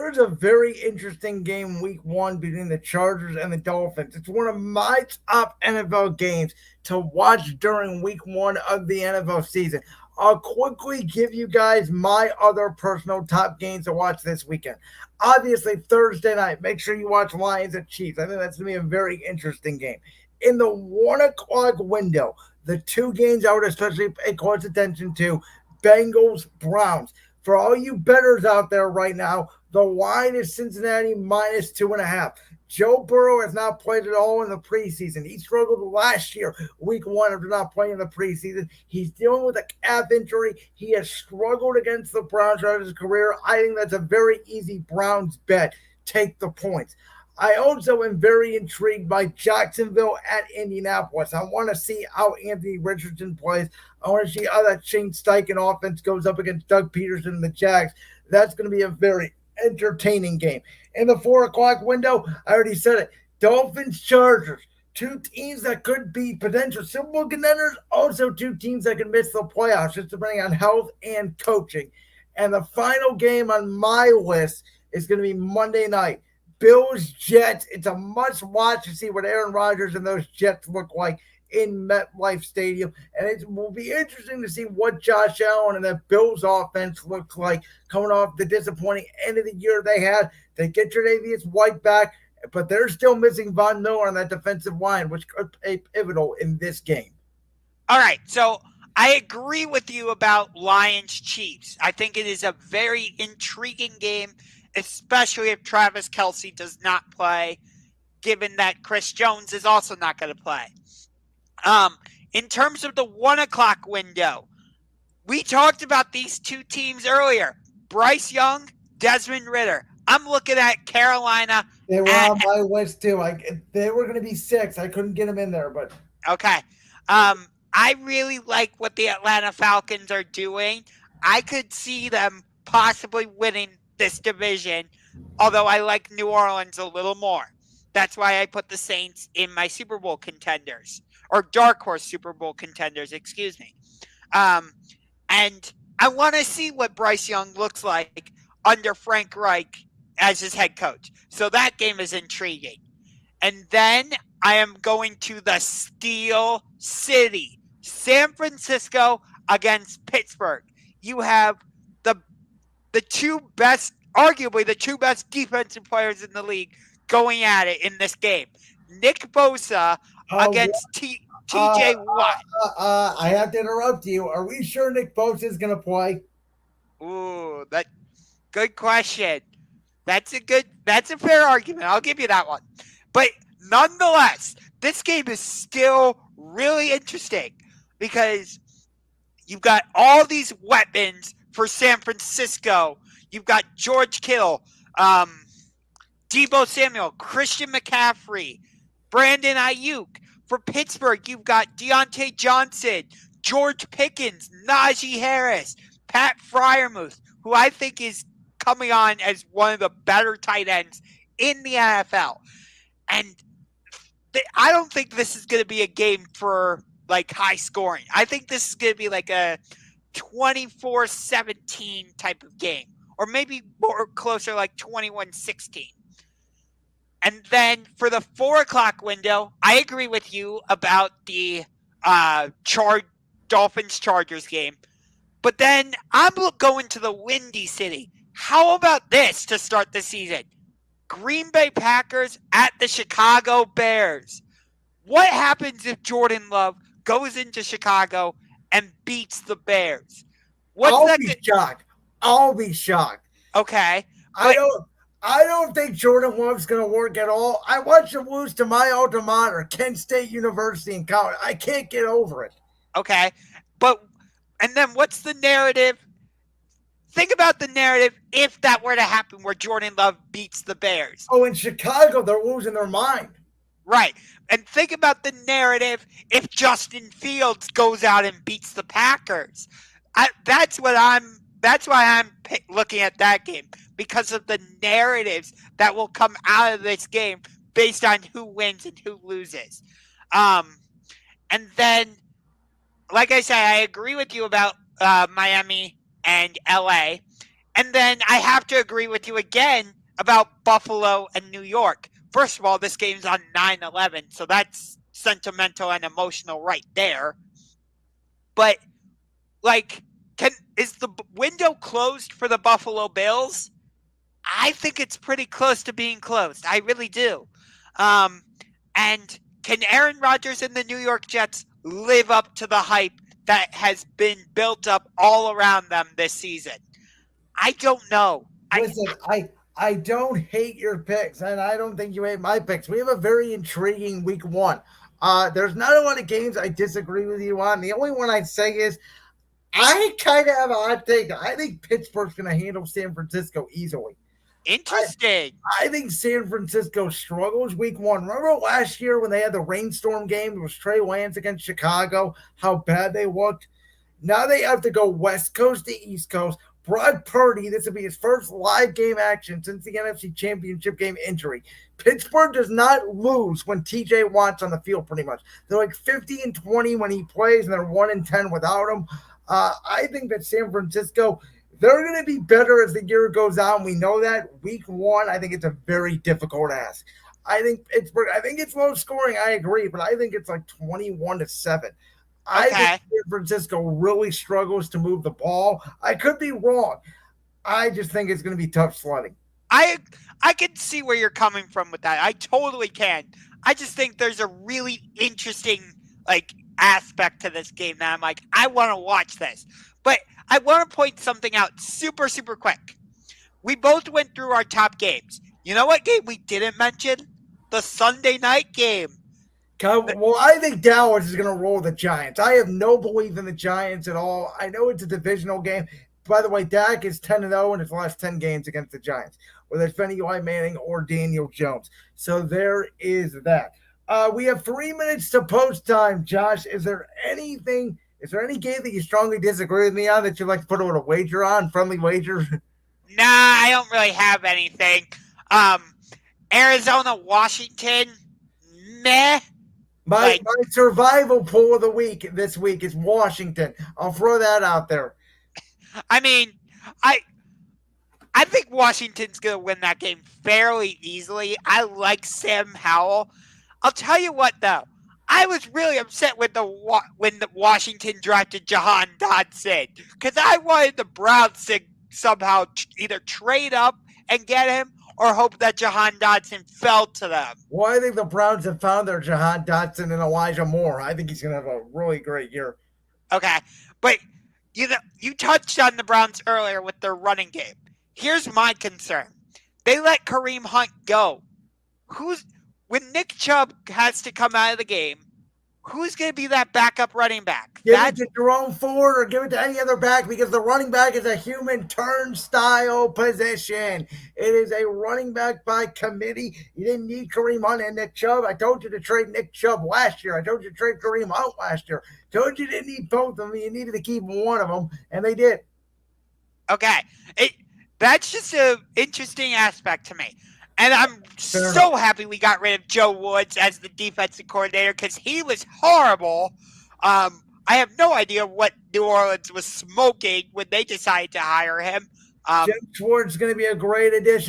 Here's a very interesting game week one between the Chargers and the Dolphins. It's one of my top NFL games to watch during week one of the NFL season. I'll quickly give you guys my other personal top games to watch this weekend. Obviously, Thursday night, make sure you watch Lions and Chiefs. I think that's going to be a very interesting game. In the 1 o'clock window, the two games I would especially pay close attention to, Bengals Browns. For all you bettors out there right now, the line is Cincinnati minus 2.5. Joe Burrow has not played at all in the preseason. He struggled last year, week one, after not playing in the preseason. He's dealing with a calf injury. He has struggled against the Browns throughout his career. I think that's a very easy Browns bet. Take the points. I also am very intrigued by Jacksonville at Indianapolis. I want to see how Anthony Richardson plays. I want to see how that Shane Steichen offense goes up against Doug Peterson and the Jags. That's going to be a very entertaining game. In the 4 o'clock window, I already said it. Dolphins, Chargers. Two teams that could be potential Super Bowl contenders. Also, two teams that could miss the playoffs, just depending on health and coaching. And the final game on my list is going to be Monday night. Bills, Jets. It's a must watch to see what Aaron Rodgers and those Jets look like in MetLife Stadium. And it will be interesting to see what Josh Allen and that Bills offense looks like coming off the disappointing end of the year they had. They get Tre'Davious White back, but they're still missing Von Miller on that defensive line, which could be pivotal in this game. All right, so I agree with you about Lions-Chiefs. I think it is a very intriguing game, especially if Travis Kelce does not play, given that Chris Jones is also not going to play. In terms of the 1 o'clock window, we talked about these two teams earlier. Bryce Young, Desmond Ridder. I'm looking at Carolina. They were on my list too. They were going to be 6. I couldn't get them in there, but okay. I really like what the Atlanta Falcons are doing. I could see them possibly winning this division, although I like New Orleans a little more. That's why I put the Saints in my Super Bowl contenders, or dark horse Super Bowl contenders, excuse me. And I want to see what Bryce Young looks like under Frank Reich as his head coach. So that game is intriguing. And then I am going to the Steel City, San Francisco against Pittsburgh. You have the two best, arguably the two best defensive players in the league going at it in this game. Nick Bosa against TJ Watt. I have to interrupt you. Are we sure Nick Bosa is going to play? Ooh, good question. That's a fair argument. I'll give you that one. But nonetheless, this game is still really interesting because you've got all these weapons for San Francisco. You've got George Kittle, Deebo Samuel, Christian McCaffrey, Brandon Ayuk. For Pittsburgh, you've got Deontay Johnson, George Pickens, Najee Harris, Pat Freiermuth, who I think is coming on as one of the better tight ends in the NFL. And I don't think this is going to be a game for like high scoring. I think this is going to be like a 24-17 type of game, or maybe more closer like 21-16. And then for the 4 o'clock window, I agree with you about the Dolphins-Chargers game. But then I'm going to the Windy City. How about this to start the season? Green Bay Packers at the Chicago Bears. What happens if Jordan Love goes into Chicago and beats the Bears? I'll be shocked. Okay. I don't think Jordan Love's going to work at all. I watched him lose to my alma mater, Kent State University in college. I can't get over it. Okay. And then what's the narrative? Think about the narrative if that were to happen where Jordan Love beats the Bears. Oh, in Chicago, they're losing their mind. Right. And think about the narrative if Justin Fields goes out and beats the Packers. That's why I'm looking at that game, because of the narratives that will come out of this game based on who wins and who loses. And then, like I said, I agree with you about Miami and LA. And then I have to agree with you again about Buffalo and New York. First of all, this game's on 9/11, so that's sentimental and emotional right there. But like, is the window closed for the Buffalo Bills? I think it's pretty close to being closed. I really do. Um, and can Aaron Rodgers and the New York Jets live up to the hype that has been built up all around them this season? I don't know. Listen, I don't hate your picks, and I don't think you hate my picks. We have a very intriguing week one. There's not a lot of games I disagree with you on. The only one I'd say is I kind of have a hot take. I think Pittsburgh's going to handle San Francisco easily. I Interesting. I think San Francisco struggles week one. Remember last year when they had the rainstorm game? It was Trey Lance against Chicago, how bad they looked. Now they have to go West Coast to East Coast. Brock Purdy, this will be his first live game action since the NFC Championship game injury. Pittsburgh does not lose when TJ Watt's on the field, pretty much. They're like 50-20 when he plays, and they're 1-10 without him. I think that San Francisco, they're going to be better as the year goes on. We know that. Week one, I think it's a very difficult ask. I think Pittsburgh, I think it's low scoring. I agree, but I think it's like 21-7. I think Okay. San Francisco really struggles to move the ball. I could be wrong. I just think it's going to be tough sledding. I I can see where you're coming from with that. I totally can. I just think there's a really interesting like aspect to this game that I'm like, I want to watch this. But I want to point something out super quick. We both went through our top games. You know what game we didn't mention? The Sunday night game. Well, I think Dallas is going to roll the Giants. I have no belief in the Giants at all. I know it's a divisional game. By the way, Dak is 10-0 in his last 10 games against the Giants, whether it's been Eli Manning or Daniel Jones. So there is that. We have 3 minutes to post time. Josh, is there any game that you strongly disagree with me on that you'd like to put a little wager on? Friendly wager? Nah, I don't really have anything. Um, Arizona, Washington, meh. My survival pool of the week this week is Washington. I'll throw that out there. I mean, I I think Washington's going to win that game fairly easily. I like Sam Howell. I'll tell you what, though. I was really upset with when the Washington drafted Jahan Dotson because I wanted the Browns to somehow either trade up and get him or hope that Jahan Dotson fell to them. Well, I think the Browns have found their Jahan Dotson and Elijah Moore. I think he's going to have a really great year. Okay, but you touched on the Browns earlier with their running game. Here's my concern: they let Kareem Hunt go. Who's when Nick Chubb has to come out of the game? Who's going to be that backup running back? Give it to Jerome Ford or give it to any other back because the running back is a human turnstile position. It is a running back by committee. You didn't need Kareem Hunt and Nick Chubb. I told you to trade Nick Chubb last year. I told you to trade Kareem Hunt last year. Told you didn't need both of them. You needed to keep one of them, and they did. Okay, that's just an interesting aspect to me. And I'm so happy we got rid of Joe Woods as the defensive coordinator because he was horrible. I have no idea what New Orleans was smoking when they decided to hire him. Jim Schwartz is going to be a great addition.